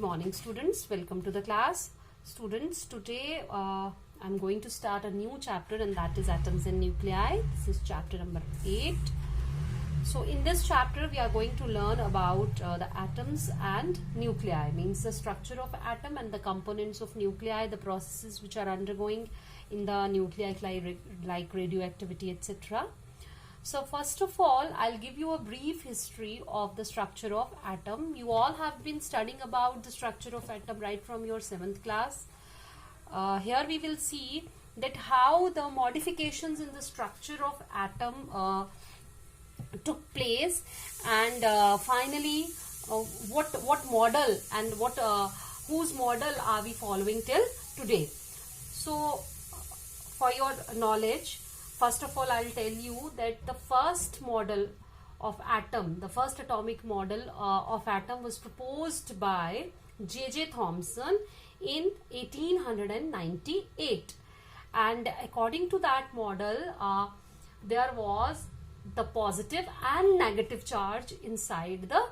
morning, students. Welcome to the class. Students, today I'm going to start a new chapter, and that is atoms and nuclei. This is chapter number 8. So in this chapter we are going to learn about the atoms and nuclei, means the structure of atom and the components of nuclei, the processes which are undergoing in the nuclei like radioactivity, etc. So first of all, I'll give you a brief history of the structure of atom. You all have been studying about the structure of atom right from your 7th class. Here we will see that how the modifications in the structure of atom took place, and finally what model and whose model are we following till today. So for your knowledge, first of all, I'll tell you that the first model of atom, the first atomic model of atom was proposed by J.J. Thomson in 1898. And according to that model, there was the positive and negative charge inside the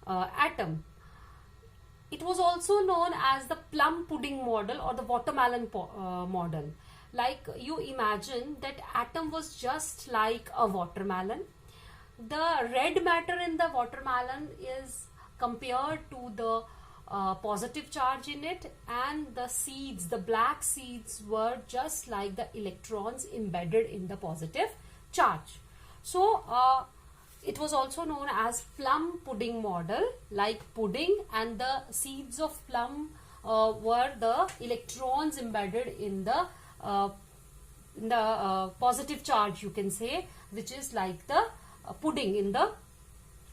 atom. It was also known as the plum pudding model or the watermelon model. Like, you imagine that atom was just like a watermelon. The red matter in the watermelon is compared to the positive charge in it, and the seeds, the black seeds, were just like the electrons embedded in the positive charge. So it was also known as plum pudding model, like pudding, and the seeds of plum were the electrons embedded in the positive charge, you can say, which is like the pudding in the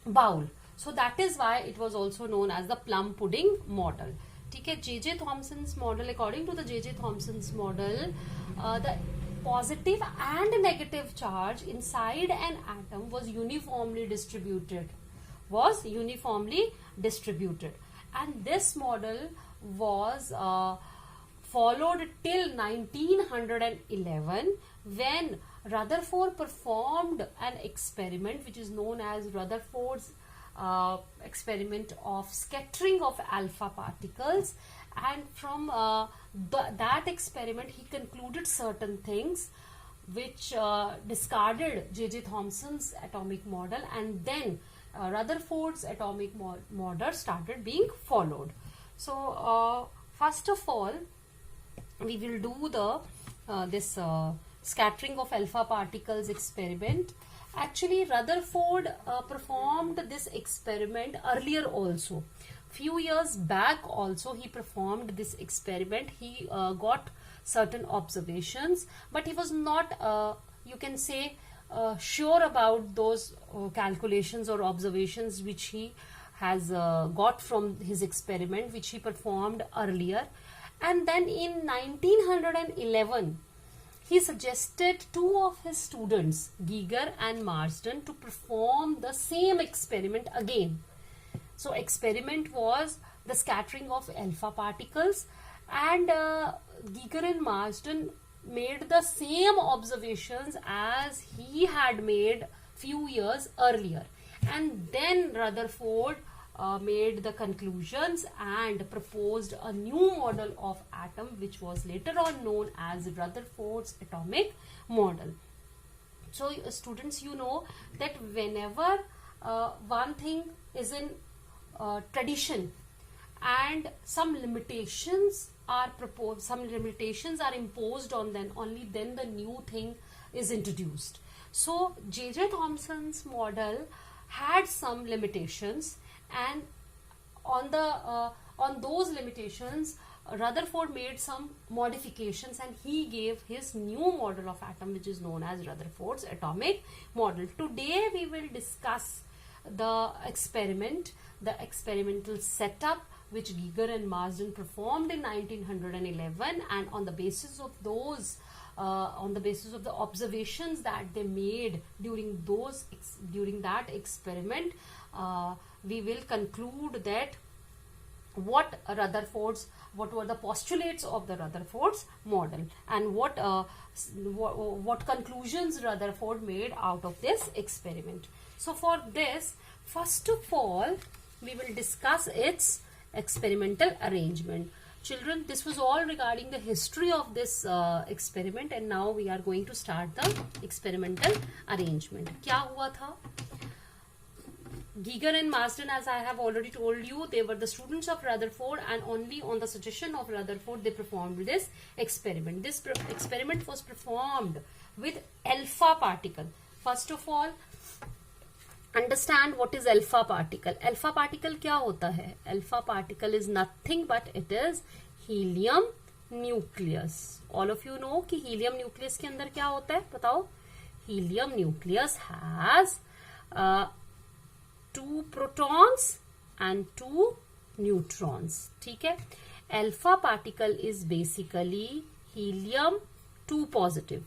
bowl. So that is why it was also known as the plum pudding model. Okay, J.J. Thomson's model, according to the J.J. Thomson's model, the positive and negative charge inside an atom was uniformly distributed. And this model was followed till 1911, when Rutherford performed an experiment which is known as Rutherford's experiment of scattering of alpha particles. And from that experiment he concluded certain things which discarded J.J. Thomson's atomic model, and then Rutherford's atomic model started being followed. So first of all, we will do the this scattering of alpha particles experiment. Actually, Rutherford performed this experiment earlier also. Few years back also he performed this experiment. He got certain observations, but he was not, you can say, sure about those calculations or observations which he has got from his experiment, which he performed earlier. And then in 1911, he suggested two of his students, Geiger and Marsden, to perform the same experiment again. So experiment was the scattering of alpha particles, and Geiger and Marsden made the same observations as he had made few years earlier. And then Rutherford made the conclusions and proposed a new model of atom, which was later on known as Rutherford's atomic model. So students, you know that whenever one thing is in tradition and some limitations are proposed, some limitations are imposed on them, only then the new thing is introduced. So J.J. Thomson's model had some limitations, and on those limitations Rutherford made some modifications, and he gave his new model of atom, which is known as Rutherford's atomic model. Today we will discuss the experiment, the experimental setup which Geiger and Marsden performed in 1911, and on the basis of those the observations that they made during that experiment, we will conclude that what were the postulates of the Rutherford's model, and what conclusions Rutherford made out of this experiment. So for this, first of all, we will discuss its experimental arrangement. Children, this was all regarding the history of this experiment, and now we are going to start the experimental arrangement. क्या हुआ था? Giger and Marsden, as I have already told you, they were the students of Rutherford, and only on the suggestion of Rutherford they performed this experiment. This experiment was performed with alpha particle. First of all, understand what is alpha particle. Alpha particle क्या होता है? Alpha particle is nothing but it is helium nucleus. All of you know कि helium nucleus के अंदर क्या होता है? बताओ. Helium nucleus has 2 protons and 2 neutrons. ठीक है. Alpha particle is basically helium 2 positive.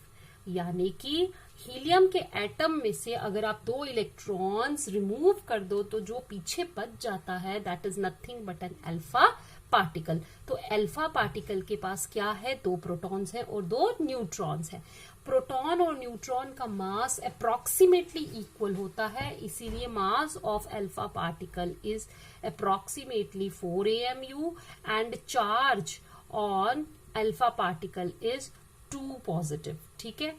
यानी कि हीलियम के एटम में से अगर आप 2 इलेक्ट्रॉन्स रिमूव कर दो तो जो पीछे बच जाता है that is nothing but an alpha particle. तो अल्फा पार्टिकल के पास क्या है? 2 प्रोटॉन्स हैं और 2 न्यूट्रॉन्स हैं. प्रोटॉन और न्यूट्रॉन का मास अप्रोक्सीमेटली इक्वल होता है, इसीलिए mass of alpha particle is approximately 4 AMU and charge on alpha particle is 2 positive. ठीक है.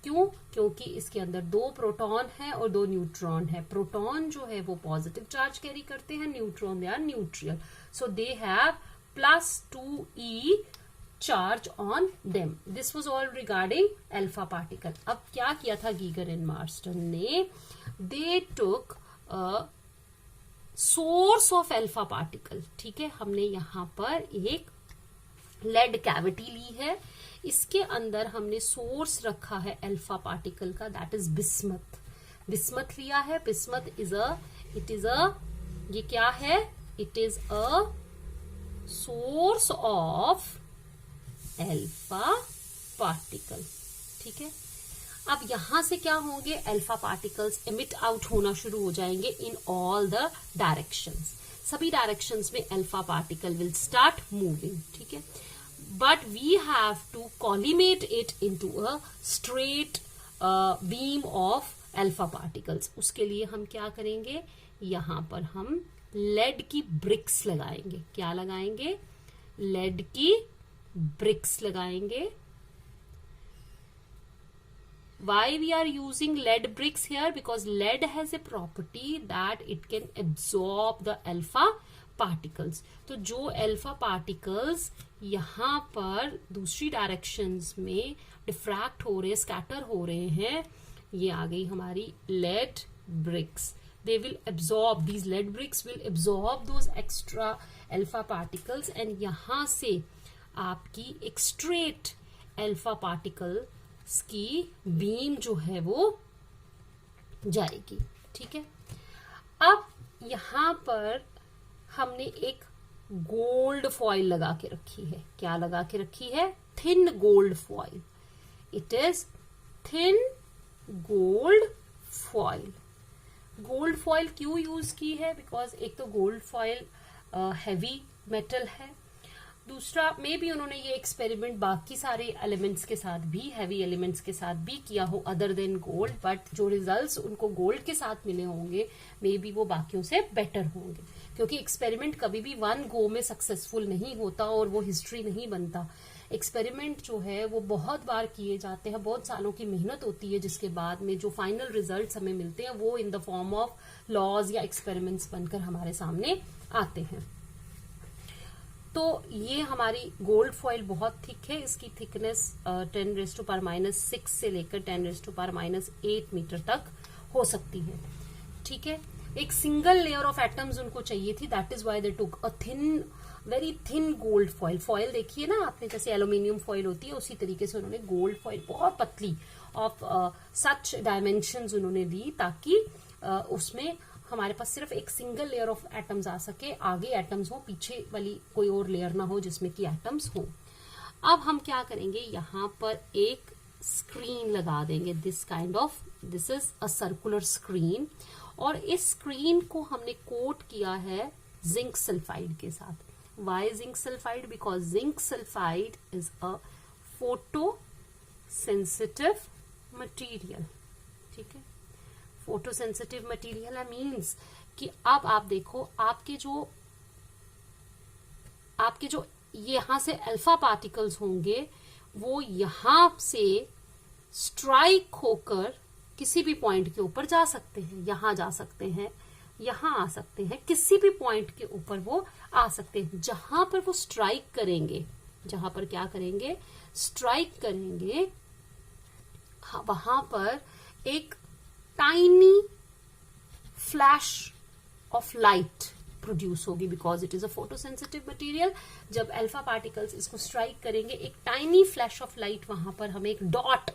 क्यों? क्योंकि इसके अंदर 2 प्रोटॉन है और 2 न्यूट्रॉन है. प्रोटॉन जो है वो पॉजिटिव चार्ज कैरी करते हैं, neutron they are neutral, so they have +2e charge on them. This was all regarding alpha particle. अब क्या किया था गीगर एंड मार्स्टन ने? They took source of alpha particle. ठीक है. हमने यहां पर एक लेड कैविटी ली है, इसके अंदर हमने सोर्स रखा है अल्फा पार्टिकल का, दैट इज बिस्मथ. बिस्मथ लिया है. बिस्मथ ये क्या है? It is a source of alpha particle. ठीक है. अब यहां से क्या होंगे? अल्फा पार्टिकल्स एमिट आउट होना शुरू हो जाएंगे इन ऑल द डायरेक्शंस. सभी डायरेक्शंस में alpha particle will start moving. ठीक है. But we have to collimate it into a straight beam of alpha particles. उसके लिए हम क्या करेंगे? यहां पर हम लेड की ब्रिक्स लगाएंगे. क्या लगाएंगे? लेड की ब्रिक्स लगाएंगे. Why we are using lead bricks here? Because lead has a property that it can absorb the alpha particles. तो जो अल्फा पार्टिकल्स यहां पर दूसरी डायरेक्शंस में डिफ्रैक्ट हो रहे हैं, स्कैटर हो रहे हैं, ये आ गई हमारी lead bricks. They will absorb, these lead bricks will absorb those extra alpha particles and यहां से आपकी एक स्ट्रेट अल्फा पार्टिकल्स की बीम जो है वो जाएगी. ठीक है. अब यहां पर हमने एक गोल्ड फॉइल लगा के रखी है. क्या लगा के रखी है? Thin gold foil. It is thin gold foil. Gold foil क्यों यूज की है? बिकॉज एक तो गोल्ड फॉइल हैवी मेटल है, दूसरा मे बी उन्होंने ये एक्सपेरिमेंट बाकी सारे एलिमेंट्स के साथ भी, हैवी एलिमेंट्स के साथ भी किया हो अदर देन गोल्ड, बट जो रिजल्ट्स उनको गोल्ड के साथ मिले होंगे मे बी वो बाकियों से बेटर होंगे. क्योंकि एक्सपेरिमेंट कभी भी 1 गो में सक्सेसफुल नहीं होता और वो हिस्ट्री नहीं बनता. एक्सपेरिमेंट जो है वो बहुत बार किए जाते हैं, बहुत सालों की मेहनत होती है, जिसके बाद में जो फाइनल रिजल्ट्स हमें मिलते हैं वो in the form of laws या एक्सपेरिमेंट्स बनकर हमारे सामने आते हैं. तो ये हमारी गोल्ड फॉइल बहुत थिक है. इसकी थिकनेस 10⁻⁻6 से लेकर 10⁻8 मीटर तक हो सकती है. ठीक है. एक सिंगल लेयर ऑफ एटम्स उनको चाहिए थी, that is why they took a thin, very thin gold foil. Foil देखिए ना आपने, जैसे एल्यूमिनियम फॉइल होती है उसी तरीके से उन्होंने गोल्ड फॉइल बहुत पतली ऑफ सच डायमेंशंस उन्होंने ली, ताकि उसमें हमारे पास सिर्फ एक सिंगल लेयर ऑफ एटम्स आ सके, आगे एटम्स हो, पीछे वाली कोई और लेयर ना हो जिसमें कि एटम्स हो. अब हम क्या करेंगे? यहां पर एक स्क्रीन लगा देंगे. This kind of, this is a circular screen, और इस स्क्रीन को हमने कोट किया है जिंक सल्फाइड के साथ. Why zinc sulphide? Because zinc sulphide is a photo sensitive material. ठीक है. फोटो सेंसिटिव मटीरियल मीन्स कि अब आप देखो, आपके जो आपके जो यहाँ से अल्फा पार्टिकल्स होंगे वो यहाँ से स्ट्राइक होकर किसी भी पॉइंट के ऊपर जा सकते हैं, यहाँ जा सकते हैं, यहाँ आ सकते हैं, किसी भी पॉइंट के ऊपर वो आ सकते हैं। जहां पर वो स्ट्राइक करेंगे, जहां पर क्या करेंगे, स्ट्राइक करेंगे, वहां पर एक tiny flash of light produce होगी, because it is a photosensitive material. जब अल्फा पार्टिकल्स इसको स्ट्राइक करेंगे, एक टाइनी फ्लैश ऑफ लाइट, वहां पर हमें एक डॉट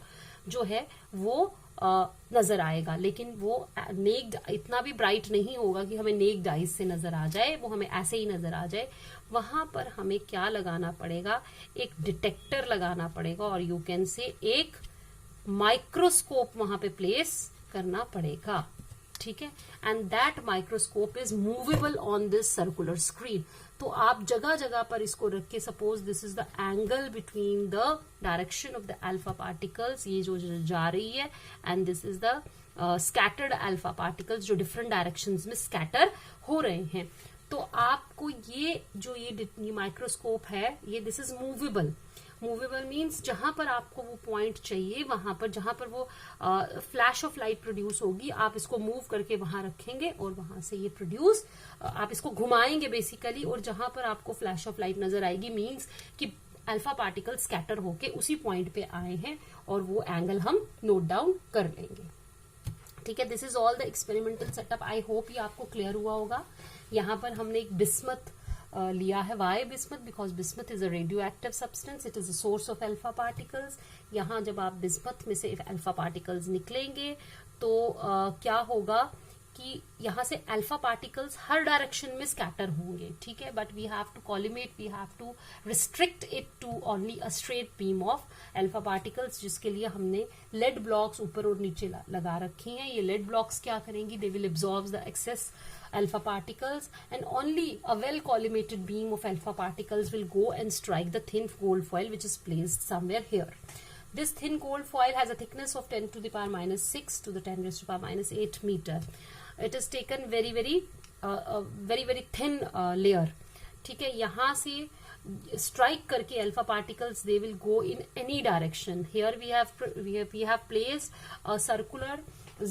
जो है वो नजर आएगा, लेकिन वो नेक्ड इतना भी ब्राइट नहीं होगा कि हमें नेक्ड आइज से नजर आ जाए, वो हमें ऐसे ही नजर आ जाए। वहां पर हमें क्या लगाना पड़ेगा, एक डिटेक्टर लगाना पड़ेगा, और यू कैन से एक माइक्रोस्कोप वहां पे प्लेस करना पड़ेगा, ठीक है। And that microscope is movable on this circular screen. तो आप जगह जगह पर इसको रख के, suppose this is the angle between the direction of the alpha particles, ये जो जा रही है, and this is the scattered alpha particles जो डिफरेंट डायरेक्शंस में स्कैटर हो रहे हैं। तो आपको ये जो ये माइक्रोस्कोप है, ये this is movable. Movable means जहां पर आपको वो पॉइंट चाहिए, वहां पर जहां पर वो फ्लैश ऑफ लाइट प्रोड्यूस होगी, आप इसको मूव करके वहां रखेंगे और वहां से ये प्रोड्यूस, आप इसको घुमाएंगे बेसिकली, और जहां पर आपको फ्लैश ऑफ लाइट नजर आएगी मीन्स कि अल्फा पार्टिकल स्कैटर होके उसी पॉइंट पे आए हैं, और वो एंगल हम नोट डाउन कर लेंगे, ठीक है। This is all the experimental setup. I hope ये आपको क्लियर हुआ होगा। यहाँ पर हमने एक बिस्मथ लिया है। Why bismuth? Because bismuth is a radio active substance, it is a source of alpha particles. यहाँ जब आप बिस्मथ में से अल्फा पार्टिकल्स निकलेंगे तो क्या होगा कि यहाँ से अल्फा पार्टिकल्स हर डायरेक्शन में स्कैटर होंगे, ठीक है। But we have to collimate, we have to restrict it to only a straight beam of alpha particles, जिसके लिए हमने लेड ब्लॉक्स ऊपर और नीचे लगा रखी हैं। ये लेड ब्लॉक्स क्या करेंगी, they will absorb the excess alpha particles, and only a well collimated beam of alpha particles will go and strike the thin gold foil which is placed somewhere here. This thin gold foil has a thickness of 10 to the power minus 6 to the 10 raised to the power minus 8 meter. It is taken very thin layer, ठीक है। यहाँ से strike करके alpha particles they will go in any direction. Here we have placed a circular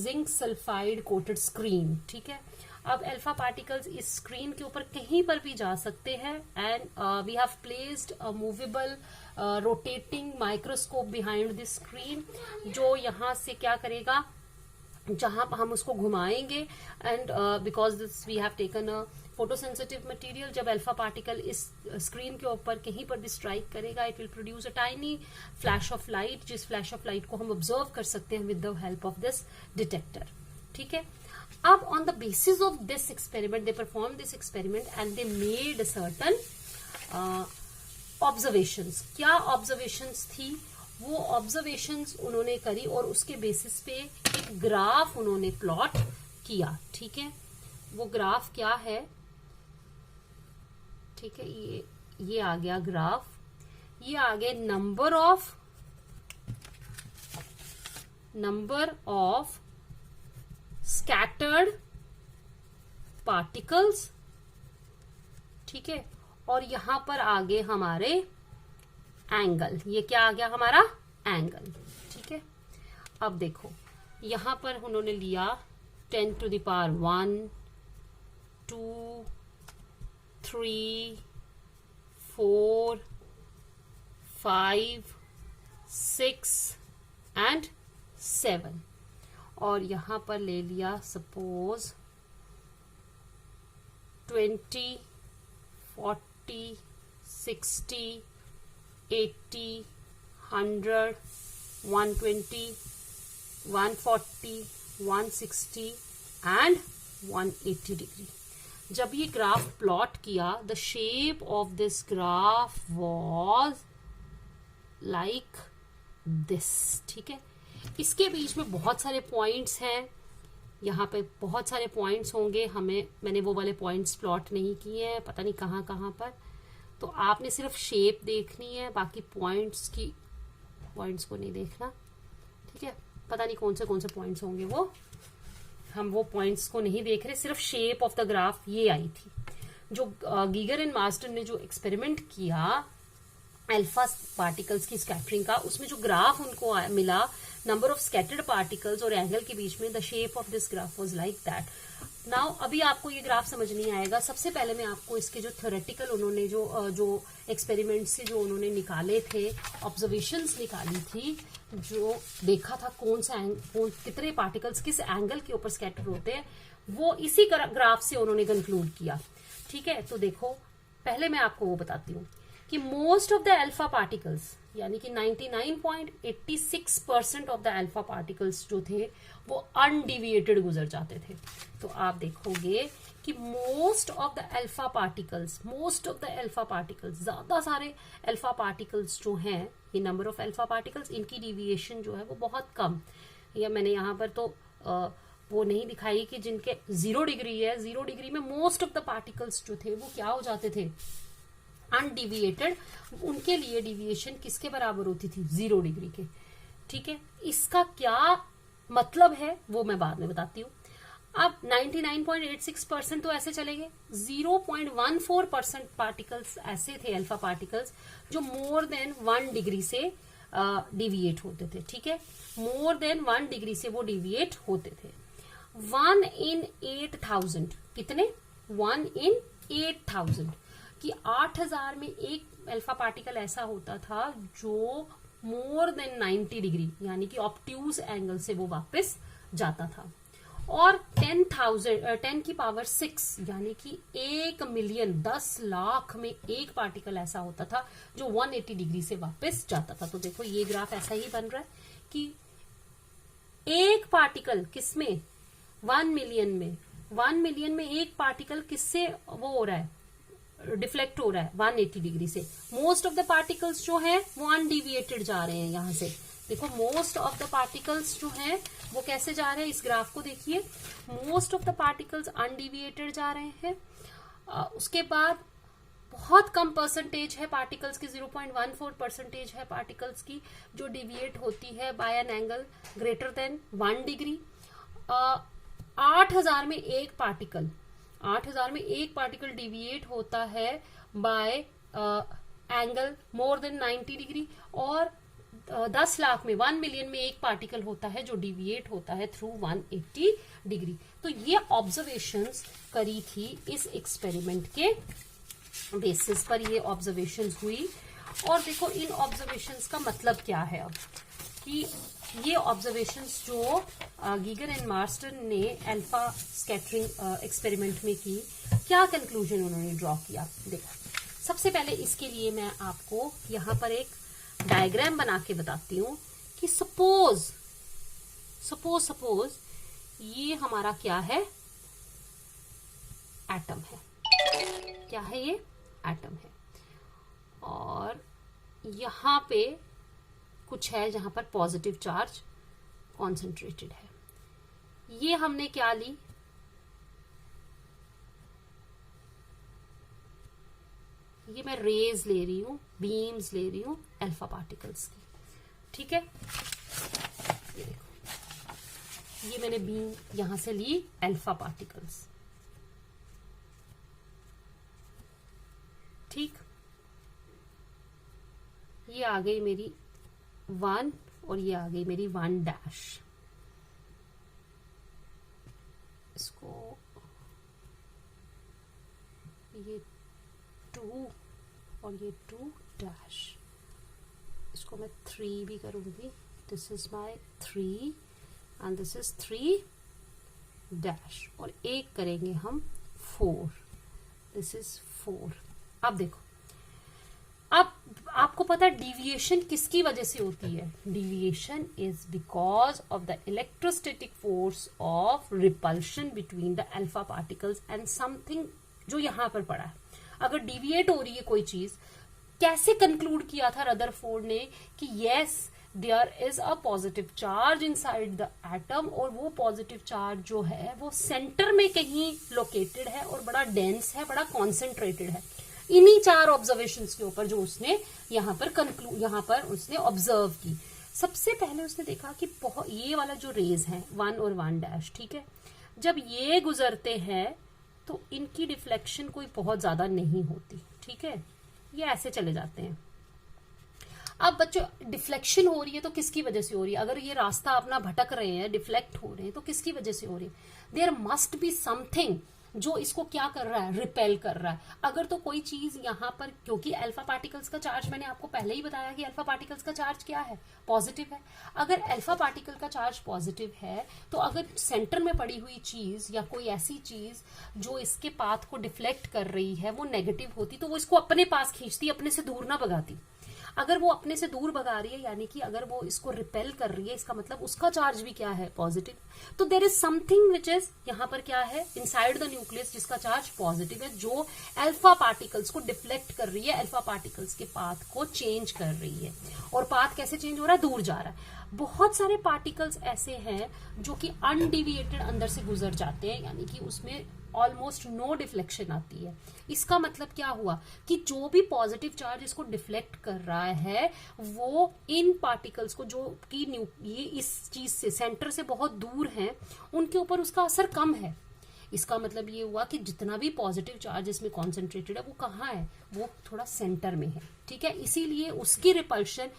zinc sulfide coated screen, ठीक है। अब alpha particles इस screen के ऊपर कहीं पर भी जा सकते हैं, and we have placed a movable rotating microscope behind this screen, जो यहाँ से क्या करेगा, जहां हम उसको घुमाएंगे, and because this we have taken a photosensitive material, जब अल्फा पार्टिकल इस स्क्रीन के ऊपर कहीं पर भी स्ट्राइक करेगा, it will produce a tiny flash of light, जिस फ्लैश ऑफ लाइट को हम ऑब्जर्व कर सकते हैं with the help of this detector, ठीक है। अब on the basis of this experiment, they performed this experiment and they made certain observations. क्या observations थी? वो observations उन्होंने करी और उसके बेसिस पे एक ग्राफ उन्होंने प्लॉट किया, ठीक है। वो ग्राफ क्या है, ठीक है, ये आ गया ग्राफ, ये आ गया नंबर ऑफ स्कैटर्ड पार्टिकल्स, ठीक है, और यहां पर आगे हमारे एंगल, ये क्या आ गया हमारा एंगल, ठीक है। अब देखो यहां पर उन्होंने लिया 10 to the power 1, 2, 3, 4, 5, 6 and 7, और यहां पर ले लिया सपोज 20, 40, 60, 80, 100, 120, 140, 160 and 180 डिग्री। जब ये ग्राफ प्लॉट किया, the shape of this graph was like this, ठीक है। इसके बीच में बहुत सारे पॉइंट्स हैं, यहाँ पे बहुत सारे पॉइंट्स होंगे, मैंने वो वाले पॉइंट्स प्लॉट नहीं किए हैं, पता नहीं कहाँ पर, तो आपने सिर्फ शेप देखनी है, बाकी पॉइंट्स को नहीं देखना, ठीक है। पता नहीं कौन से पॉइंट्स होंगे, वो हम वो पॉइंट्स को नहीं देख रहे, सिर्फ शेप ऑफ द ग्राफ ये आई थी। जो गीगर एंड मार्स्टन ने जो एक्सपेरिमेंट किया अल्फा पार्टिकल्स की स्कैटरिंग का, उसमें जो ग्राफ उनको मिला नंबर ऑफ स्कैटर्ड पार्टिकल्स और एंगल के बीच में, the shape of this graph was like that. Now अभी आपको ये ग्राफ समझ नहीं आएगा. सबसे पहले मैं आपको इसके जो थ्योरेटिकल उन्होंने जो एक्सपेरिमेंट से जो उन्होंने निकाले थे, ऑब्जर्वेशंस निकाली थी, जो देखा था कितने पार्टिकल्स किस एंगल के ऊपर स्कैटर होते हैं, वो इसी ग्राफ से उन्होंने कंक्लूड किया. ठीक है, तो देखो पहले मैं आपको वो बताती हूँ कि most of the alpha particles, यानी कि 99.86% ऑफ द अल्फा पार्टिकल्स जो थे वो अनडिविएटेड गुजर जाते थे. तो आप देखोगे कि most of the alpha particles, ज्यादा सारे अल्फा पार्टिकल्स जो हैं, ये नंबर ऑफ अल्फा पार्टिकल्स, इनकी डिविएशन जो है वो बहुत कम, या मैंने यहाँ पर तो वो नहीं दिखाई कि जिनके 0 डिग्री है, 0 डिग्री में मोस्ट ऑफ द पार्टिकल्स जो थे वो क्या हो जाते थे, अनडिविएटेड. उनके लिए डिविएशन किसके बराबर होती थी, 0 डिग्री के. ठीक है, इसका क्या मतलब है वो मैं बाद में बताती हूँ. अब 99.86% तो ऐसे चले गए. 0.14% पार्टिकल्स ऐसे थे, अल्फा पार्टिकल्स, जो मोर देन 1 डिग्री से डिविएट होते थे. ठीक है, मोर देन 1 डिग्री से वो डिविएट होते थे. 1 in 8,000, कितने, 1 in 8,000 कि 8,000 में एक अल्फा पार्टिकल ऐसा होता था जो मोर देन 90 डिग्री यानी कि ऑब्ट्यूज एंगल से वो वापस जाता था. और 10 की पावर 6 यानी कि 1 मिलियन, 10 लाख में एक पार्टिकल ऐसा होता था जो 180 डिग्री से वापस जाता था. तो देखो ये ग्राफ ऐसा ही बन रहा है कि एक पार्टिकल किसमें, 1 मिलियन में एक पार्टिकल किससे वो हो रहा है, डिफ्लेक्ट हो रहा है 180 डिग्री से. मोस्ट ऑफ द पार्टिकल्स जो है वो अनडिविएटेड जा रहे हैं. यहां से देखो मोस्ट ऑफ द पार्टिकल्स जो हैं वो कैसे जा रहे हैं, इस ग्राफ को देखिए. Most of the particles undeviated जा रहे हैं. उसके बाद बहुत कम परसेंटेज है पार्टिकल्स की, 0.14% है पार्टिकल्स की जो डिविएट होती है by an angle greater than 1 degree. 8,000 में एक पार्टिकल डिविएट होता है by angle more than 90 degree. और 10 लाख में, 1 मिलियन में एक पार्टिकल होता है जो डिविएट होता है थ्रू 180 डिग्री. तो ये ऑब्जर्वेशंस करी थी इस एक्सपेरिमेंट के बेसिस पर, ये ऑब्जर्वेशंस हुई. और देखो इन ऑब्जर्वेशंस का मतलब क्या है अब, कि ये ऑब्जर्वेशंस जो गीगर एंड मार्स्टन ने अल्फा स्कैटरिंग एक्सपेरिमेंट में की, क्या कंक्लूजन उन्होंने ड्रॉ किया. देखो सबसे पहले इसके लिए मैं आपको यहाँ पर एक डायग्राम बना के बताती हूँ कि सपोज ये हमारा क्या है, एटम है. क्या है ये, एटम है. और यहाँ पे कुछ है जहां पर पॉजिटिव चार्ज कॉन्सेंट्रेटेड है. ये हमने क्या ली, ये मैं रेज ले रही हूं, बीम्स ले रही हूं अल्फा पार्टिकल्स की. ठीक है, ये देखो, ये मैंने बीम यहां से ली अल्फा पार्टिकल्स. ठीक, ये आ गई मेरी 1 और ये आ गई मेरी 1 डैश. इसको ये 2 और ये 2 डैश, इसको मैं 3 भी करूंगी. This is my 3 and this is 3 dash. और एक करेंगे हम 4, दिस इज 4. अब देखो, अब आपको पता है डिविएशन किसकी वजह से होती है, deviation is because of the electrostatic force of repulsion between the alpha particles and something जो यहां पर पड़ा है. अगर डिविएट हो रही है कोई चीज, कैसे कंक्लूड किया था रदरफोर्ड ने कि yes there is a positive charge inside the atom, और वो पॉजिटिव चार्ज जो है वो सेंटर में कहीं लोकेटेड है और बड़ा डेंस है, बड़ा कॉन्सेंट्रेटेड है. इन्हीं 4 ऑब्जर्वेशंस के ऊपर जो उसने यहाँ पर उसने ऑब्जर्व की. सबसे पहले उसने देखा कि ये वाला जो रेज है 1 और 1 डैश, ठीक है, जब ये गुजरते हैं तो इनकी डिफ्लेक्शन कोई बहुत ज्यादा नहीं होती, ठीक है, ये ऐसे चले जाते हैं। अब बच्चों डिफ्लेक्शन हो रही है तो किसकी वजह से हो रही है? अगर ये रास्ता अपना भटक रहे हैं, डिफ्लेक्ट हो रहे हैं, तो किसकी वजह से हो रही है? देयर मस्ट बी समथिंग जो इसको क्या कर रहा है, रिपेल कर रहा है। अगर तो कोई चीज यहाँ पर, क्योंकि अल्फा पार्टिकल्स का चार्ज मैंने आपको पहले ही बताया कि अल्फा पार्टिकल्स का चार्ज क्या है, पॉजिटिव है। अगर अल्फा पार्टिकल का चार्ज पॉजिटिव है तो अगर सेंटर में पड़ी हुई चीज या कोई ऐसी चीज जो इसके पाथ को डिफ्लेक्ट कर रही है वो नेगेटिव होती तो वो इसको अपने पास खींचती, अपने से दूर ना भगाती। अगर वो अपने से दूर भगा रही है, यानी कि अगर वो इसको रिपेल कर रही है, इसका मतलब उसका चार्ज भी क्या है, पॉजिटिव। तो there is something which is यहाँ पर क्या है, इनसाइड द न्यूक्लियस, जिसका चार्ज पॉजिटिव है, जो अल्फा पार्टिकल्स को डिफ्लेक्ट कर रही है, अल्फा पार्टिकल्स के पाथ को चेंज कर रही है। और पाथ कैसे चेंज हो रहा है, दूर जा रहा है। बहुत सारे पार्टिकल्स ऐसे हैं जो कि अनडिविएटेड अंदर से गुजर जाते हैं, यानी कि उसमें ऑलमोस्ट नो डिफ्लेक्शन आती है। इसका मतलब क्या हुआ कि जो भी पॉजिटिव चार्ज इसको डिफ्लेक्ट कर रहा है वो इन पार्टिकल्स को, जो कि ये इस चीज से, सेंटर से बहुत दूर हैं, उनके ऊपर उसका असर कम है। इसका मतलब ये हुआ कि जितना भी पॉजिटिव चार्ज इसमें कॉन्सेंट्रेटेड है वो कहाँ है, वो थोड़ा सेंटर में है, ठीक है। इसीलिए उसकी रिपल्शन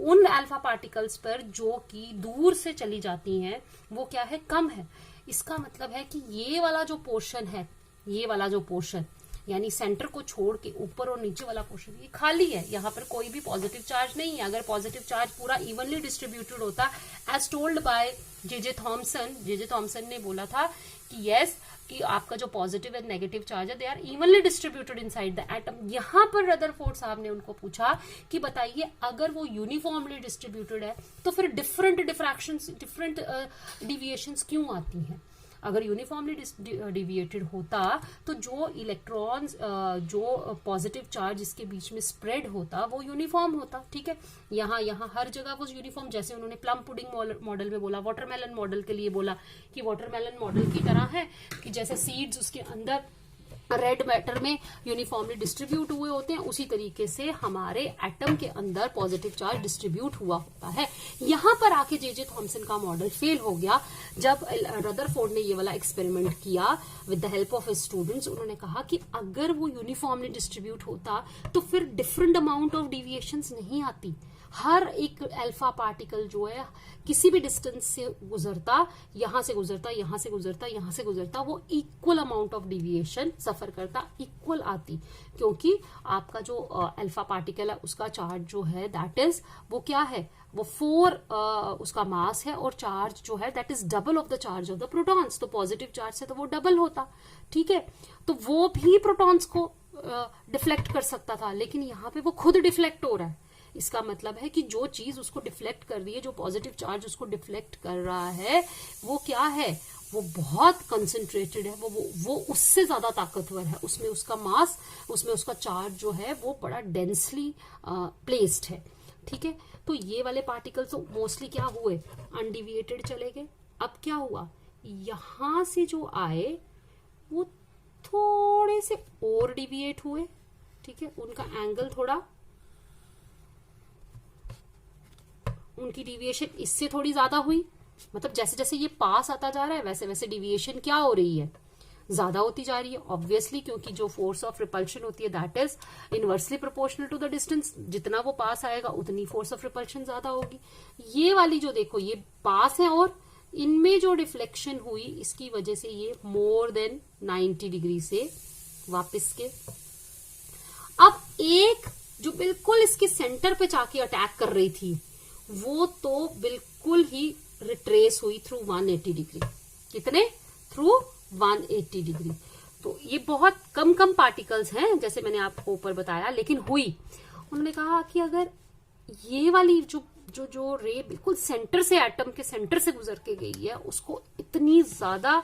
उन अल्फा पार्टिकल्स पर जो कि दूर से चली जाती हैं वो क्या है, कम है। इसका मतलब है कि ये वाला जो पोर्शन है, ये वाला जो पोर्शन यानी सेंटर को छोड़ के ऊपर और नीचे वाला पोर्शन ये खाली है, यहाँ पर कोई भी पॉजिटिव चार्ज नहीं है। अगर पॉजिटिव चार्ज पूरा इवनली डिस्ट्रीब्यूटेड होता, as told by J Thomson ने बोला था कि यस, कि आपका जो पॉजिटिव एंड नेगेटिव चार्ज है they are evenly distributed inside the atom. यहाँ पर रदरफोर्ड साहब ने उनको पूछा कि बताइए अगर वो यूनिफॉर्मली डिस्ट्रीब्यूटेड है तो फिर डिफरेंट डिफ्रैक्शंस, डिफरेंट डिविएशंस क्यों आती हैं? अगर यूनिफॉर्मली डिविएटेड होता तो जो इलेक्ट्रॉन्स, जो पॉजिटिव चार्ज इसके बीच में स्प्रेड होता वो यूनिफॉर्म होता, ठीक है। यहाँ हर जगह वो यूनिफॉर्म, जैसे उन्होंने प्लम पुडिंग मॉडल में बोला, वाटरमेलन मॉडल के लिए बोला कि वाटरमेलन मॉडल की तरह है कि जैसे सीड्स उसके अंदर रेड मैटर में यूनिफॉर्मली डिस्ट्रीब्यूट हुए होते हैं, उसी तरीके से हमारे एटम के अंदर पॉजिटिव चार्ज डिस्ट्रीब्यूट हुआ होता है। यहां पर आके जे थॉमसन का मॉडल फेल हो गया जब रदरफोर्ड ने ये वाला एक्सपेरिमेंट किया with the help of his students. उन्होंने कहा कि अगर वो यूनिफॉर्मली डिस्ट्रीब्यूट होता तो फिर डिफरेंट अमाउंट ऑफ डिविएशंस नहीं आती। हर एक अल्फा पार्टिकल जो है किसी भी डिस्टेंस से गुजरता, यहां से गुजरता, यहां से गुजरता, यहां से गुजरता, वो इक्वल अमाउंट ऑफ डिविएशन सफर करता, इक्वल आती, क्योंकि आपका जो अल्फा पार्टिकल है उसका चार्ज जो है दैट इज, वो क्या है, वो 4 उसका मास है, और चार्ज जो है that is double of the charge of the protons. तो पॉजिटिव चार्ज से तो वो डबल होता, ठीक है। तो वो भी प्रोटॉन्स को डिफ्लेक्ट कर सकता था, लेकिन यहाँ पे वो खुद डिफ्लेक्ट हो रहा है। इसका मतलब है कि जो चीज उसको डिफ्लेक्ट कर रही है, जो पॉजिटिव चार्ज उसको डिफ्लेक्ट कर रहा है, वो क्या है, वो बहुत कंसंट्रेटेड है, वो उससे ज्यादा ताकतवर है, उसमें उसका मास, उसमें उसका चार्ज जो है वो बड़ा डेंसली प्लेस्ड है, ठीक है। तो ये वाले पार्टिकल्स तो मोस्टली क्या हुए, अनडिविएटेड चले गए। अब क्या हुआ, यहां से जो आए वो थोड़े से और डिविएट हुए, ठीक है, उनका एंगल थोड़ा, उनकी डिविएशन इससे थोड़ी ज्यादा हुई, मतलब जैसे जैसे ये पास आता जा रहा है वैसे वैसे डिविएशन क्या हो रही है, ज्यादा होती जा रही है, ऑब्वियसली, क्योंकि जो फोर्स ऑफ रिपल्शन होती है that is inversely proportional to the distance. जितना वो पास आएगा उतनी फोर्स ऑफ रिपल्शन ज्यादा होगी। ये वाली जो देखो, ये पास है और इनमें जो डिफ्लेक्शन हुई इसकी वजह से ये मोर देन 90 डिग्री से वापस के, अब एक जो बिल्कुल इसके सेंटर पे जाके अटैक कर रही थी वो तो बिल्कुल ही रिट्रेस हुई थ्रू 180 डिग्री। कितने? Through 180 degree. तो ये बहुत कम पार्टिकल्स हैं जैसे मैंने आपको ऊपर बताया, लेकिन हुई। उन्होंने कहा कि अगर ये वाली जो रे बिल्कुल सेंटर से, एटम के सेंटर से गुजर के गई है, उसको इतनी ज्यादा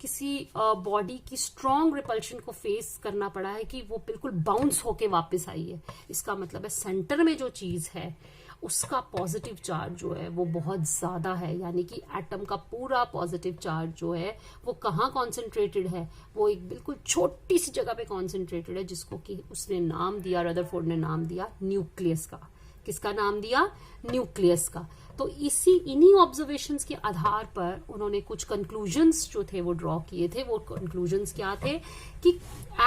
किसी बॉडी की स्ट्रॉन्ग रिपल्शन को फेस करना पड़ा है कि वो बिल्कुल बाउंस होके वापस आई है। इसका मतलब है सेंटर में जो चीज है उसका पॉजिटिव चार्ज जो है वो बहुत ज्यादा है, यानी कि एटम का पूरा पॉजिटिव चार्ज जो है वो कहाँ कॉन्सेंट्रेटेड है, वो एक बिल्कुल छोटी सी जगह पे कॉन्सेंट्रेटेड है, जिसको कि उसने नाम दिया, रदरफोर्ड ने नाम दिया न्यूक्लियस का। किसका नाम दिया? न्यूक्लियस का। तो इन्हीं ऑब्जर्वेशंस के आधार पर उन्होंने कुछ कंक्लूजन्स जो थे वो ड्रॉ किए थे। वो कंक्लूजन्स क्या थे कि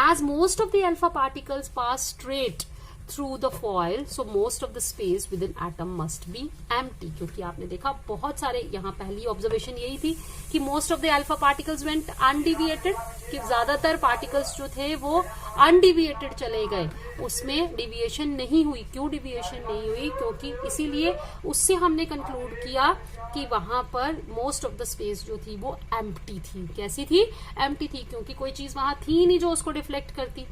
as most of the alpha particles pass straight through the foil, so most of the space within atom must be empty। क्योंकि आपने देखा बहुत सारे, यहाँ पहली ऑब्जर्वेशन यही थी कि most of the alpha particles went undeviated, कि ज्यादातर पार्टिकल्स जो थे वो अनडिविएटेड चले गए, उसमें डिविएशन नहीं हुई। क्यों डिविएशन नहीं हुई? क्योंकि इसीलिए उससे हमने कंक्लूड किया कि वहां पर मोस्ट ऑफ द स्पेस जो थी वो एम्प्टी थी। कैसी थी? एम्प्टी थी, क्योंकि कोई चीज वहां थी नहीं जो उसको डिफ्लेक्ट करती।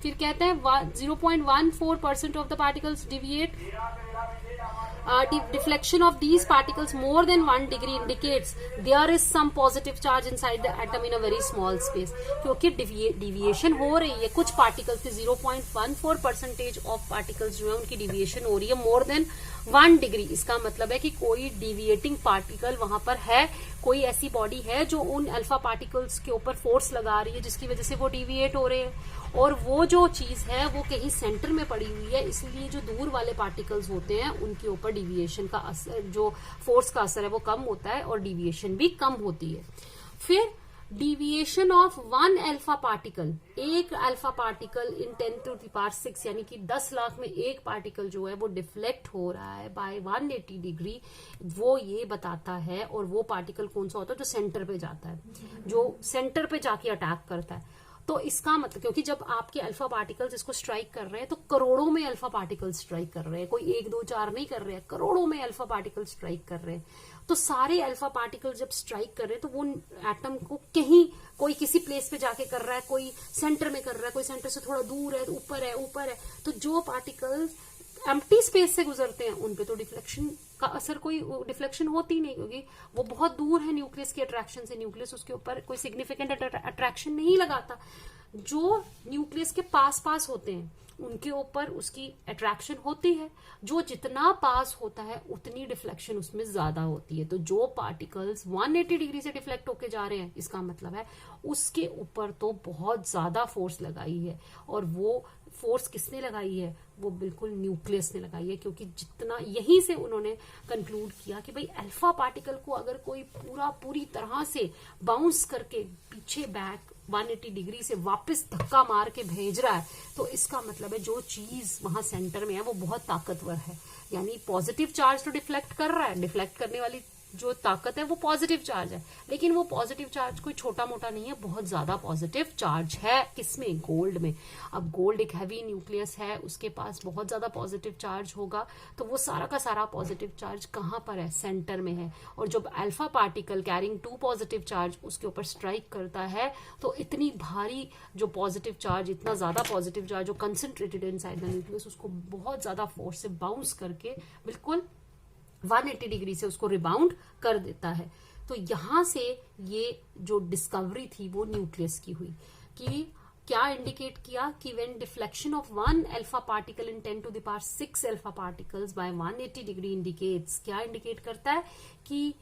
फिर कहते हैं 0.14% of the particles deviate. Deflection of these particles more than 1 degree indicates there is some positive charge inside the atom in a very small space। क्योंकि डिविएशन हो रही है, कुछ पार्टिकल्स के 0.14% ऑफ पार्टिकल्स जो है उनकी डिविएशन हो रही है मोर देन 1 डिग्री। इसका मतलब है कि कोई डिविएटिंग पार्टिकल वहां पर है, कोई ऐसी बॉडी है जो उन अल्फा पार्टिकल्स के ऊपर फोर्स लगा रही है जिसकी वजह से वो डिविएट हो रहे हैं, और वो जो चीज है वो कहीं सेंटर में पड़ी हुई है, इसलिए जो दूर वाले पार्टिकल्स होते हैं उनके ऊपर डिविएशन का असर, जो फोर्स का असर है वो कम होता है और डिविएशन भी कम होती है। फिर डिविएशन ऑफ 1 अल्फा पार्टिकल, एक अल्फा पार्टिकल इन 10⁶, यानी कि 10 लाख में एक पार्टिकल जो है वो डिफ्लेक्ट हो रहा है बाय 180 डिग्री, वो ये बताता है। और वो पार्टिकल कौन सा होता है? जो सेंटर पे जाता है, जो सेंटर पे जाके अटैक करता है। तो इसका मतलब, क्योंकि जब आपके अल्फा पार्टिकल्स इसको स्ट्राइक कर रहे हैं तो करोड़ों में अल्फा पार्टिकल्स स्ट्राइक कर रहे हैं, कोई 1 2 4 नहीं कर रहे हैं, करोड़ों में अल्फा पार्टिकल्स स्ट्राइक कर रहे हैं। तो सारे अल्फा पार्टिकल जब स्ट्राइक कर रहे हैं तो वो एटम को कहीं, कोई किसी प्लेस पे जाके कर रहा है, कोई सेंटर में कर रहा है, कोई सेंटर से थोड़ा दूर है, ऊपर है। तो जो पार्टिकल्स एम्प्टी स्पेस से गुजरते हैं उन पे तो डिफ्लेक्शन का असर, कोई डिफ्लेक्शन होती नहीं, क्योंकि वो बहुत दूर है न्यूक्लियस के अट्रैक्शन से, न्यूक्लियस उसके ऊपर कोई सिग्निफिकेंट अट्रैक्शन नहीं लगाता। जो न्यूक्लियस के पास होते हैं उनके ऊपर उसकी अट्रैक्शन होती है, जो जितना पास होता है उतनी डिफ्लेक्शन उसमें ज्यादा होती है। तो जो पार्टिकल्स 180 डिग्री से डिफ्लेक्ट होके जा रहे हैं, इसका मतलब है उसके ऊपर तो बहुत ज्यादा फोर्स लगाई है, और वो फोर्स किसने लगाई है? वो बिल्कुल न्यूक्लियस ने लगाई है। क्योंकि जितना, यहीं से उन्होंने कंक्लूड किया कि भाई अल्फा पार्टिकल को अगर कोई पूरी तरह से बाउंस करके पीछे बैक 180 डिग्री से वापस धक्का मार के भेज रहा है, तो इसका मतलब है जो चीज वहां सेंटर में है वो बहुत ताकतवर है। यानी पॉजिटिव चार्ज तो डिफ्लेक्ट कर रहा है, डिफ्लेक्ट करने वाली जो ताकत है वो पॉजिटिव चार्ज है, लेकिन वो पॉजिटिव चार्ज कोई छोटा मोटा नहीं है, बहुत ज्यादा पॉजिटिव चार्ज है। किसमें? गोल्ड में। अब गोल्ड एक हैवी न्यूक्लियस है, उसके पास बहुत ज्यादा पॉजिटिव चार्ज होगा, तो वो सारा का सारा पॉजिटिव चार्ज कहां पर है? सेंटर में है। और जब alpha particle carrying 2 positive charge उसके ऊपर स्ट्राइक करता है, तो इतनी भारी जो पॉजिटिव चार्ज, इतना ज्यादा पॉजिटिव चार्ज जो कंसंट्रेटेड इनसाइड द न्यूक्लियस, उसको बहुत ज्यादा फोर्स से बाउंस करके बिल्कुल 180 डिग्री से उसको रिबाउंड कर देता है। तो यहां से ये जो डिस्कवरी थी वो न्यूक्लियस की हुई, कि क्या इंडिकेट किया कि when deflection of 1 alpha particle in 10⁶ alpha particles by 180 degree indicates, क्या इंडिकेट करता है कि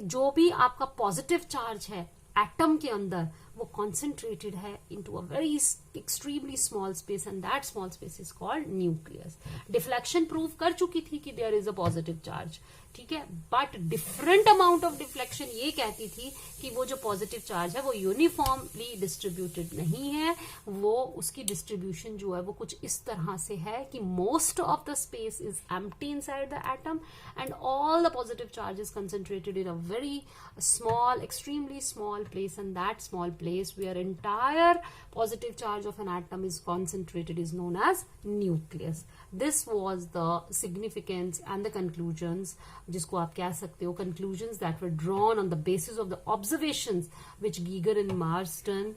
जो भी आपका पॉजिटिव चार्ज है एटम के अंदर वो कॉन्सेंट्रेटेड है into a very extremely small space, and that small space is called nucleus. Deflection prove कर चुकी थी कि there is a positive charge, ठीक है, but different amount of deflection ये कहती थी कि वो जो पॉजिटिव चार्ज है वो यूनिफॉर्मली डिस्ट्रीब्यूटेड नहीं है, वो उसकी डिस्ट्रीब्यूशन जो है वो कुछ इस तरह से है कि most of the space is empty inside the atom and all the positive charge is concentrated in a very small, extremely small place, and that small place where entire positive charge of an atom is concentrated is known as nucleus. This was the significance and the conclusions, जिसको आप कह सकते हो conclusions that were drawn on the basis of the observations which Giger and Marsden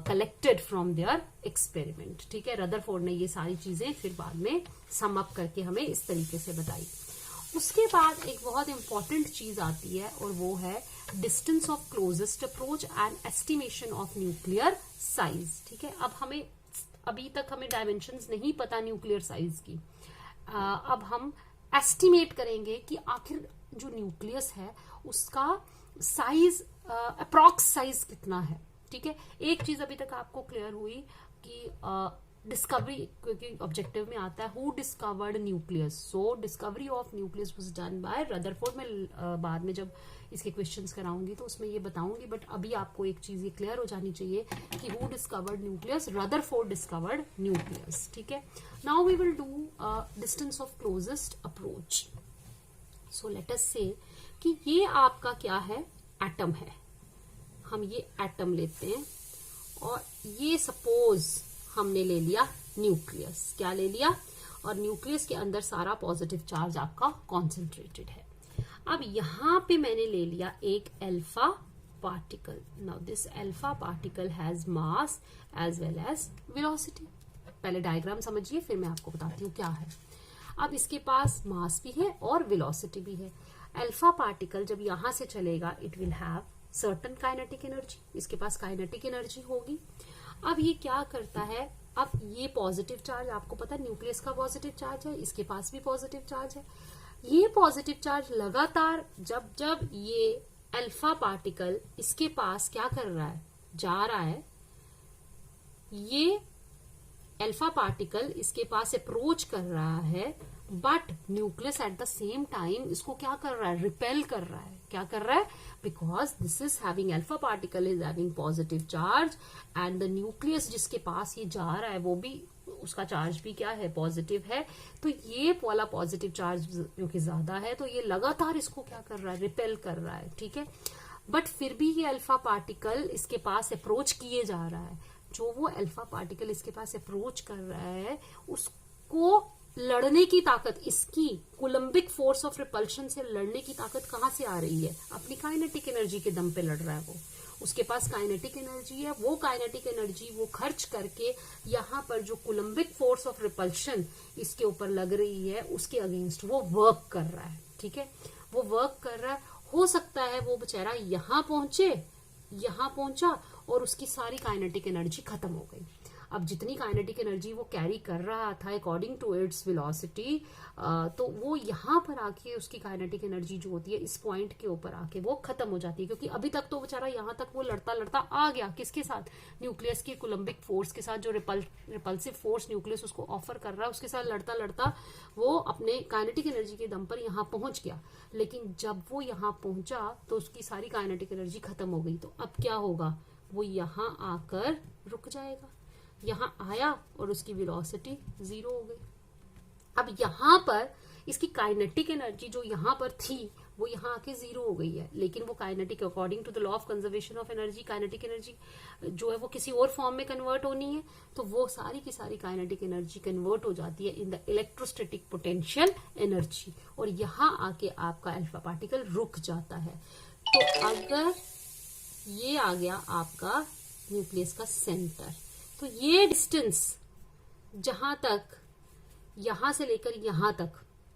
collected from their experiment. ठीक है, Rutherford ने ये सारी चीजें फिर बाद में सम अप करके हमें इस तरीके से बताई। उसके बाद एक बहुत इंपॉर्टेंट चीज आती है और वो है distance of closest approach and estimation of nuclear size. ठीक है, अब हमें अभी तक हमें डायमेंशंस नहीं पता न्यूक्लियर साइज की, अब हम एस्टिमेट करेंगे कि आखिर जो न्यूक्लियस है उसका साइज, अप्रॉक्स साइज कितना है। ठीक है, एक चीज अभी तक आपको क्लियर हुई कि डिस्कवरी, क्योंकि ऑब्जेक्टिव में आता है who discovered nucleus, so discovery of nucleus was done by Rutherford. मैं बाद में जब इसके क्वेश्चंस कराऊंगी तो उसमें ये बताऊंगी, बट अभी आपको एक चीज ये क्लियर हो जानी चाहिए कि who discovered nucleus, Rutherford discovered nucleus, ठीक है। Now we will do distance of closest approach. So let us say कि ये आपका क्या है, एटम है। हम ये एटम लेते हैं और ये सपोज हमने ले लिया न्यूक्लियस, क्या ले लिया, और न्यूक्लियस के अंदर सारा पॉजिटिव चार्ज आपका कॉन्सेंट्रेटेड है। अब यहां पे मैंने ले लिया एक alpha particle. Now this alpha particle has mass as well as velocity. पहले डायग्राम समझिए, फिर मैं आपको बताती हूँ क्या है। अब इसके पास मास भी है और वेलोसिटी भी है। अल्फा पार्टिकल जब यहां से चलेगा it will have certain kinetic energy, इसके पास काइनेटिक एनर्जी होगी। अब ये क्या करता है, अब ये पॉजिटिव चार्ज, आपको पता है न्यूक्लियस का पॉजिटिव चार्ज है, इसके पास भी पॉजिटिव चार्ज है। ये पॉजिटिव चार्ज लगातार जब जब ये अल्फा पार्टिकल इसके पास क्या कर रहा है, जा रहा है, ये अल्फा पार्टिकल इसके पास अप्रोच कर रहा है, but nucleus at the same time इसको क्या कर रहा है, रिपेल कर रहा है। क्या कर रहा है, because this is having alpha particle is having positive charge and the nucleus जिसके पास ये जा रहा है वो भी, उसका चार्ज भी क्या है, पॉजिटिव है। तो ये वाला पॉजिटिव चार्ज जो कि ज्यादा है, तो ये लगातार इसको क्या कर रहा है, रिपेल कर रहा है, ठीक है। बट फिर भी ये अल्फा पार्टिकल इसके पास अप्रोच किए जा रहा है। जो वो अल्फा पार्टिकल इसके पास अप्रोच कर रहा है उसको लड़ने की ताकत, इसकी कोलम्बिक फोर्स ऑफ रिपल्शन से लड़ने की ताकत कहां से आ रही है, अपनी काइनेटिक एनर्जी के दम पे लड़ रहा है वो। उसके पास काइनेटिक एनर्जी है, वो काइनेटिक एनर्जी वो खर्च करके यहाँ पर जो कोलम्बिक फोर्स ऑफ रिपल्शन इसके ऊपर लग रही है उसके अगेंस्ट वो वर्क कर रहा है, ठीक है। वो वर्क कर रहा है। हो सकता है वो बेचारा यहाँ पहुंचा और उसकी सारी काइनेटिक एनर्जी खत्म हो गई। अब जितनी काइनेटिक एनर्जी वो कैरी कर रहा था अकॉर्डिंग टू इट्स वेलोसिटी, तो वो यहाँ पर आके उसकी काइनेटिक एनर्जी जो होती है इस पॉइंट के ऊपर आके वो खत्म हो जाती है, क्योंकि अभी तक तो बेचारा यहाँ तक वो लड़ता लड़ता आ गया, किसके साथ, न्यूक्लियस के कोलम्बिक फोर्स के साथ, जो रिपल्सिव फोर्स न्यूक्लियस उसको ऑफर कर रहा है उसके साथ लड़ता लड़ता वो अपने काइनेटिक एनर्जी के दम पर यहाँ पहुंच गया। लेकिन जब वो यहाँ पहुंचा तो उसकी सारी काइनेटिक एनर्जी खत्म हो गई। तो अब क्या होगा, वो यहाँ आकर रुक जाएगा। यहाँ आया और उसकी वेलोसिटी 0 हो गई। अब यहाँ पर इसकी काइनेटिक एनर्जी जो यहाँ पर थी वो यहाँ आके 0 हो गई है, लेकिन वो kinetic, according to the law of conservation of energy, kinetic energy जो है वो किसी और फॉर्म में कन्वर्ट होनी है, तो वो सारी की सारी काइनेटिक एनर्जी कन्वर्ट हो जाती है in the electrostatic potential energy, और यहाँ आके आपका अल्फा पार्टिकल रुक जाता है। तो अगर ये आ गया आपका न्यूक्लियस का सेंटर, तो ये डिस्टेंस जहां तक, यहां से लेकर यहां तक,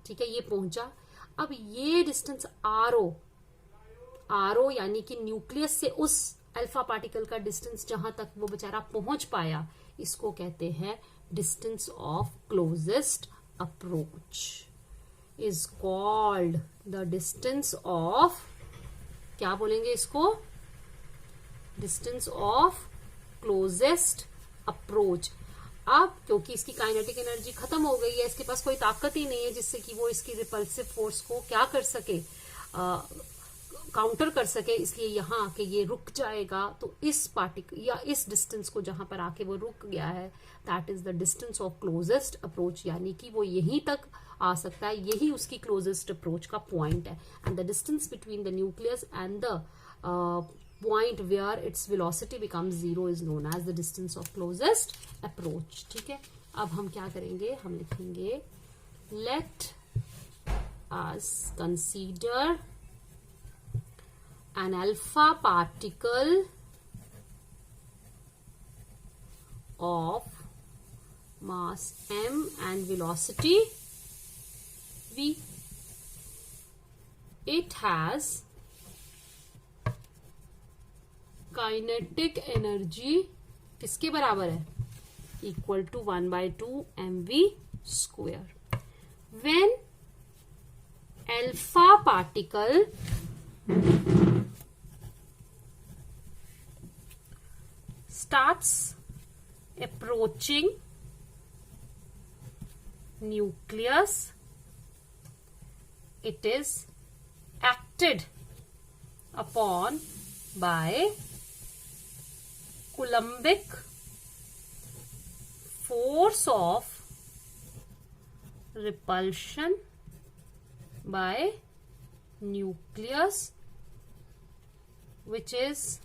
ठीक है, ये पहुंचा। अब ये डिस्टेंस आर ओ यानी कि न्यूक्लियस से उस अल्फा पार्टिकल का डिस्टेंस जहां तक वो बेचारा पहुंच पाया, इसको कहते हैं distance of closest approach, is called the distance of, क्या बोलेंगे इसको, डिस्टेंस ऑफ क्लोजेस्ट अप्रोच। अब क्योंकि इसकी काइनेटिक एनर्जी खत्म हो गई है, इसके पास कोई ताकत ही नहीं है जिससे कि वो इसकी रिपल्सिव फोर्स को क्या कर सके, काउंटर कर सके, इसलिए यहाँ आके ये रुक जाएगा। तो इस पार्टिकल या इस डिस्टेंस को जहां पर आके वो रुक गया है, that is the distance of closest approach, यानी कि वो यहीं तक आ सकता है, यही उसकी क्लोजेस्ट अप्रोच का पॉइंट है। And the distance between the nucleus and the point where its velocity becomes 0 is known as the distance of closest approach, ठीक है। अब हम क्या करेंगे, हम लिखेंगे let us consider an alpha particle of mass m and velocity v. It has kinetic energy किसके बराबर है, equal to 1/2 mv square. When alpha particle starts approaching nucleus, it is acted upon by Coulombic force of repulsion by nucleus, which is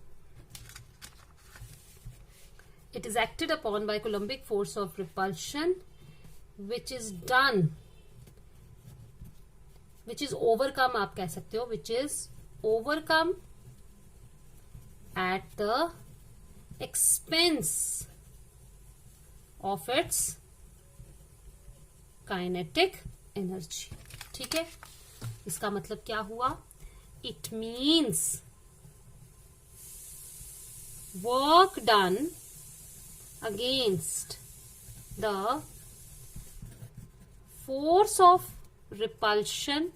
it is acted upon by Coulombic force of repulsion, which is done, which is overcome, आप कह सकते हो, which is overcome at the expense of its kinetic energy. ठीक है, इसका मतलब क्या हुआ? It means work done against the force of repulsion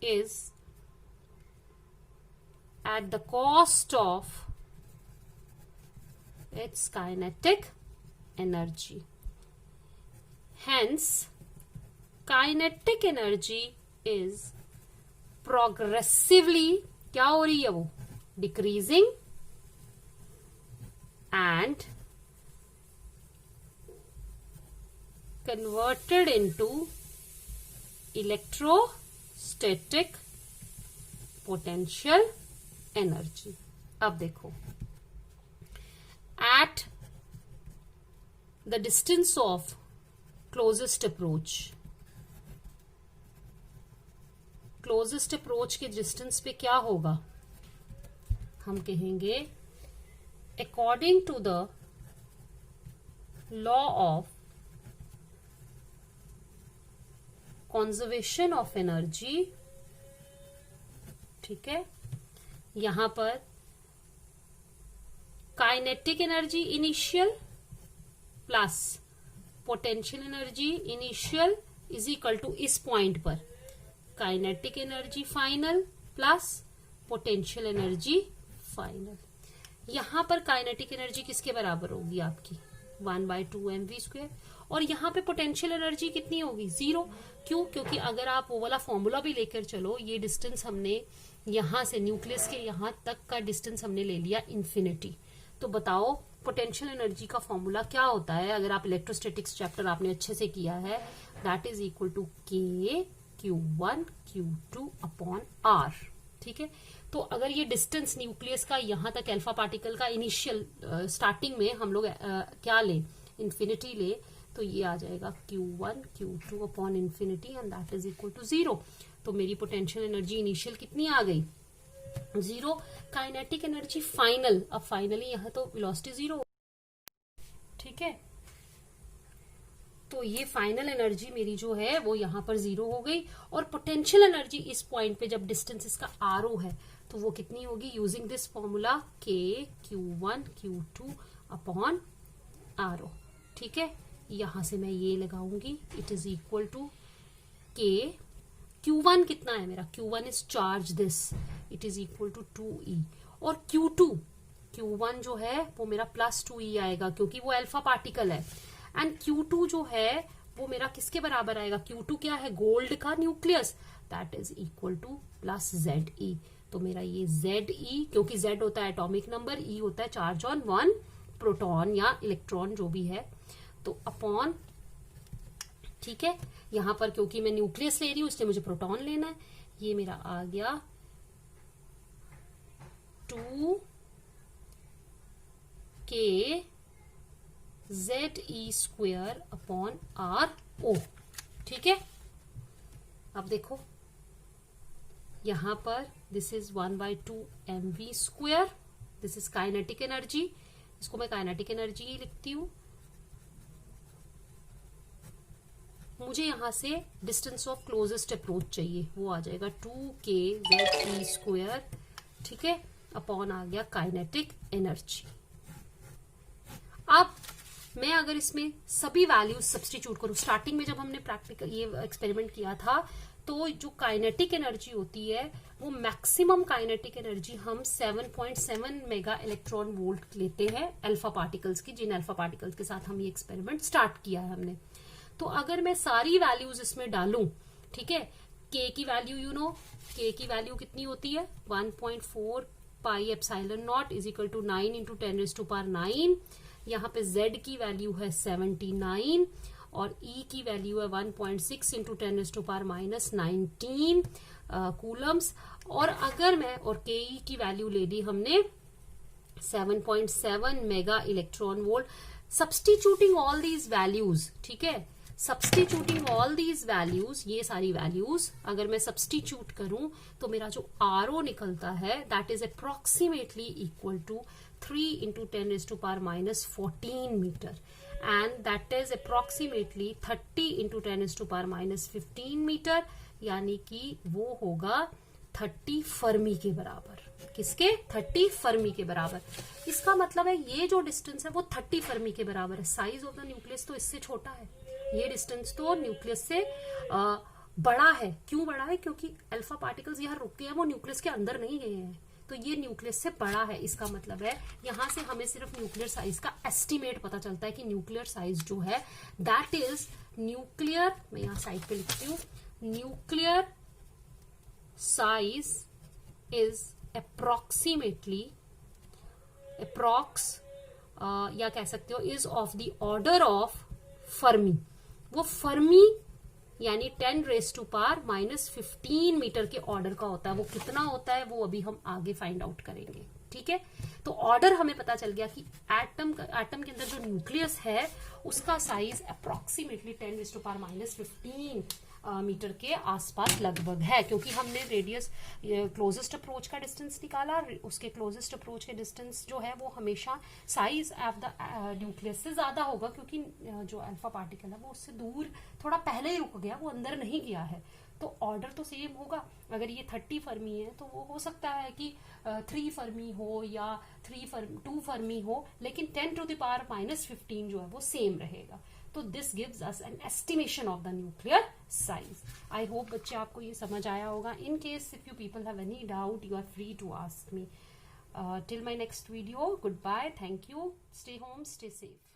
is at the cost of its kinetic energy. Hence, kinetic energy is progressively क्या हो रही है वो? Decreasing and converted into electrostatic potential energy. अब देखो, at the distance of closest approach, closest approach के distance पे क्या होगा? हम कहेंगे according to the law of conservation of energy, ठीक है, यहां पर kinetic energy initial plus potential energy initial is equal to इस पॉइंट पर kinetic energy final plus potential energy final. यहां पर काइनेटिक एनर्जी किसके बराबर होगी? आपकी 1/2 mv². और यहां पे पोटेंशियल एनर्जी कितनी होगी? 0. क्यों? क्योंकि अगर आप वो वाला फॉर्मूला भी लेकर चलो, ये डिस्टेंस हमने यहां से न्यूक्लियस के यहां तक का डिस्टेंस हमने ले लिया इन्फिनिटी. तो बताओ पोटेंशियल एनर्जी का फॉर्मूला क्या होता है? अगर आप इलेक्ट्रोस्टैटिक्स चैप्टर आपने अच्छे से किया है, that is equal to K Q1 Q2 upon R. ठीक है, तो अगर ये डिस्टेंस न्यूक्लियस का यहां तक अल्फा पार्टिकल का इनिशियल स्टार्टिंग में हम लोग क्या ले? इन्फिनिटी ले, तो ये आ जाएगा Q1 Q2 upon infinity and that is equal to 0. तो मेरी पोटेंशियल एनर्जी इनिशियल कितनी आ गई? 0. काइनेटिक एनर्जी फाइनल, अब फाइनली यहां तो वेलोसिटी 0. ठीक है, तो ये फाइनल एनर्जी मेरी जो है वो यहां पर 0 हो गई. और पोटेंशियल एनर्जी इस पॉइंट पे जब डिस्टेंस इसका RO है तो वो कितनी होगी? Using this formula K Q1 Q2 upon RO. ठीक है, यहां से मैं ये लगाऊंगी, it is equal to K Q1 कितना है मेरा? Q1 is charge this, it is equal to 2E. और Q1 जो है वो मेरा प्लस 2E आएगा क्योंकि वो अल्फा पार्टिकल है. एंड Q2 जो है वो मेरा किसके बराबर आएगा? Q2 क्या है? गोल्ड का nucleus, that is equal two plus ZE. तो मेरा ये ZE, क्योंकि Z होता है एटॉमिक नंबर, E होता है चार्ज ऑन वन प्रोटॉन या इलेक्ट्रॉन जो भी है, तो अपॉन. ठीक है, यहां पर क्योंकि मैं न्यूक्लियस ले रही हूं इसलिए मुझे प्रोटॉन लेना है. ये मेरा आ गया 2K ZE² अपॉन RO. ठीक है, अब देखो यहां पर this is 1/2 mv². This is kinetic energy, इसको मैं काइनेटिक एनर्जी ही लिखती हूं. मुझे यहां से डिस्टेंस ऑफ क्लोजेस्ट अप्रोच चाहिए, वो आ जाएगा 2K ZE². ठीक है, अपॉन आ गया काइनेटिक एनर्जी. अब मैं अगर इसमें सभी वैल्यूज सब्स्टिट्यूट करूं, स्टार्टिंग में जब हमने प्रैक्टिकल ये एक्सपेरिमेंट किया था तो जो काइनेटिक एनर्जी होती है वो मैक्सिमम काइनेटिक एनर्जी हम 7.7 मेगा इलेक्ट्रॉन वोल्ट लेते हैं अल्फा पार्टिकल्स की, जिन अल्फा पार्टिकल्स के साथ हम ये एक्सपेरिमेंट स्टार्ट किया है हमने। तो अगर मैं सारी वैल्यूज इसमें डालूं, ठीक है, के की वैल्यू यू नो, के की वैल्यू कितनी होती है 1.4 pi epsilon naught is equal to 9 into 10⁻⁹। यहाँ पे z की वैल्यू है 79 और E की वैल्यू है 1.6 इंटू 10⁻⁻19 कूलम्स। और अगर मैं और के की वैल्यू ले ली हमने 7.7 mega electron volt, substituting all these values, ठीक है, सब्सटीट्यूटिंग ऑल दीज वैल्यूज, ये सारी वैल्यूज अगर मैं सब्सटीट्यूट करूं तो मेरा जो आरओ निकलता है that is approximately equal to 3 into 10⁻⁻14 metre and that is approximately 30 into 10⁻⁻15 metre, यानी कि वो होगा 30 फर्मी के बराबर। किसके? 30 फर्मी के बराबर। इसका मतलब है ये जो डिस्टेंस है वो 30 फर्मी के बराबर है। साइज ऑफ द न्यूक्लियस तो इससे छोटा है, ये डिस्टेंस तो न्यूक्लियस से बड़ा है। क्यों बड़ा है? क्योंकि अल्फा पार्टिकल्स यहाँ रुक गए हैं, वो न्यूक्लियस के अंदर नहीं गए हैं, तो ये न्यूक्लियस से बड़ा है। इसका मतलब है यहाँ से हमें सिर्फ न्यूक्लियर साइज का एस्टिमेट पता चलता है कि न्यूक्लियर साइज जो है दैट इज न्यूक्लियर, मैं यहाँ साइड पे लिखती हूँ, न्यूक्लियर साइज इज अप्रोक्सीमेटली या कह सकते हो is of the order of Fermi. वो फर्मी यानी 10⁻⁻15 मीटर के ऑर्डर का होता है। वो कितना होता है वो अभी हम आगे फाइंड आउट करेंगे, ठीक है। तो ऑर्डर हमें पता चल गया कि एटम के अंदर जो न्यूक्लियस है उसका साइज अप्रोक्सीमेटली 10⁻⁻15 मीटर के आसपास लगभग है, क्योंकि हमने रेडियस क्लोजेस्ट अप्रोच का डिस्टेंस निकाला। उसके क्लोजेस्ट अप्रोच के डिस्टेंस जो है वो हमेशा साइज ऑफ द न्यूक्लियस से ज्यादा होगा, क्योंकि जो अल्फा पार्टिकल है वो उससे दूर थोड़ा पहले ही रुक गया, वो अंदर नहीं गया है। तो ऑर्डर तो सेम होगा। अगर ये 30 फर्मी है तो वो हो सकता है कि 3 फर्मी हो या 2 फर्मी हो, लेकिन 10⁻⁻15 जो है वो सेम रहेगा। तो this gives us an estimation of the nuclear size. I hope बच्चे आपको ये समझ आया होगा। In case if you people have any doubt you are free to ask me. Till my next video, good bye, thank you, stay home, stay safe.